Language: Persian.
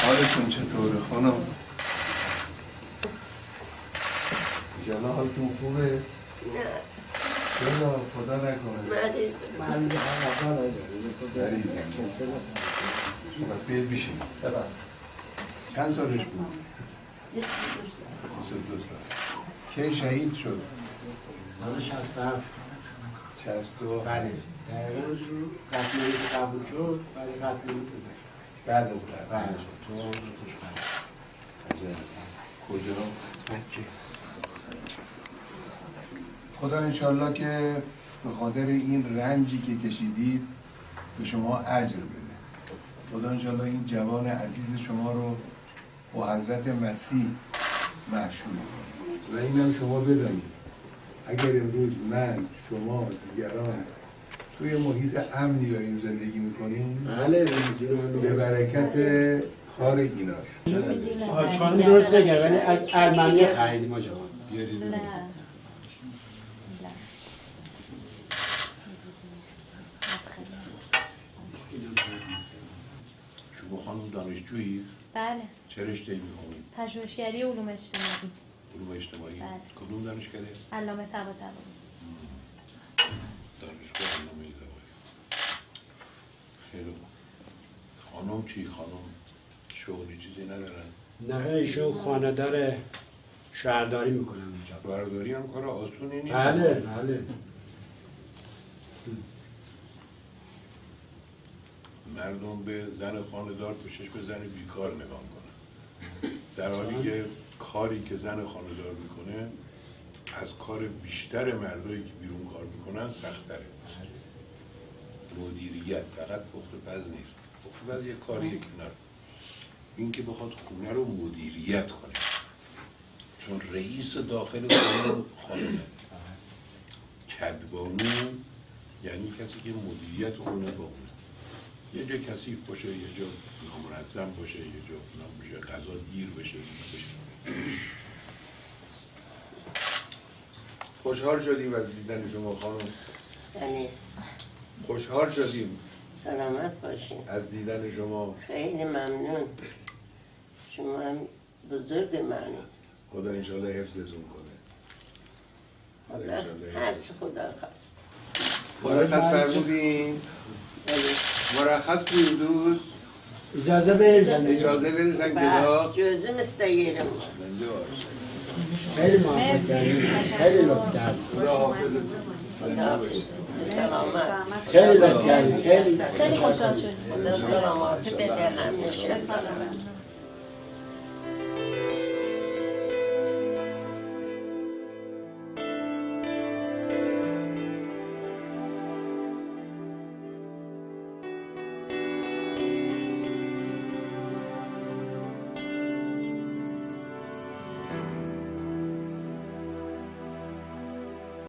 حالتون چطوره خانم؟ ایشالله حالتون خوبه؟ نه چرا؟ خدا نکنه مریض بس بیاید بیشین چند سالش بود؟ 22 سال کی شهید شد؟ سال 67 62 بله دقیقا قتلایی که قبول شد برای قتلایی بود بعد از قتل بله تو خوشبخت کجا؟ مکه خدا انشالله که به خاطر این رنجی که کشیدید به شما اجر بده. خدا انشالله این جوان عزیز شما رو با حضرت مسیح محشور کنه. و اینم شما بدانید اگر امروز من، شما، دیگران توی محیط امنی داریم زندگی میکنیم بله به برکت کار ایناست. آچخانه درست بگه ولی از ارمنی خریدیم آجا بیارید شما خانم دانشجویی؟ بله. چه رشته‌ای می‌خونید؟ پژوهشگری علوم اجتماعی. علوم اجتماعی؟ بله. کدوم دانشکده؟ علامه طباطبایی. دانشگاه علامه طباطبایی. خیلی خوب. خانم چی خانم؟ شغلی چیزی ندارن؟ نه ایشون خانه‌دار شهرداری میکنن اینجا. برداری هم کار آسونی نیست. بله بله. مردم به زن خانه‌دار به چشم زن بیکار نگاه کنن. در حالی که کاری که زن خانه‌دار میکنه از کار بیشتر مردایی که بیرون کار میکنن سخت‌تره. مدیریت فقط پخت پز نیست. پخت پز یه کاریه کنار. این که بخواد خونه رو مدیریت کنه. چون رئیس داخل خونه خانمه. کدبانو یعنی کسی که مدیریت خونه با خونه. یه جا کثیف باشه، یه جا نامنظم باشه، یه جا نمیشه غذا دیر بشه. خوشحال شدیم از دیدن شما خانم. یعنی خوشحال شدیم سلامت باشین. از دیدن شما. خیلی ممنون. شما هم بزرگ منید. خدا انشالله حفظتون کنه. خدا هر چی خدا خواست. مرخص فرمودین؟ مرخص پیردوز اجازه بریزن اجازه بریزن گدا. جوزه مثل یه ما. زنده باش. خیلی محبت کردیم خیلی لطف کردیم خدا حافظتون. خدا حافظ. به سلامت. خیلی لطف کردیم خیلی خیلی خوشحال شدیم. خدا سلامت بده همیشه. به سلامت.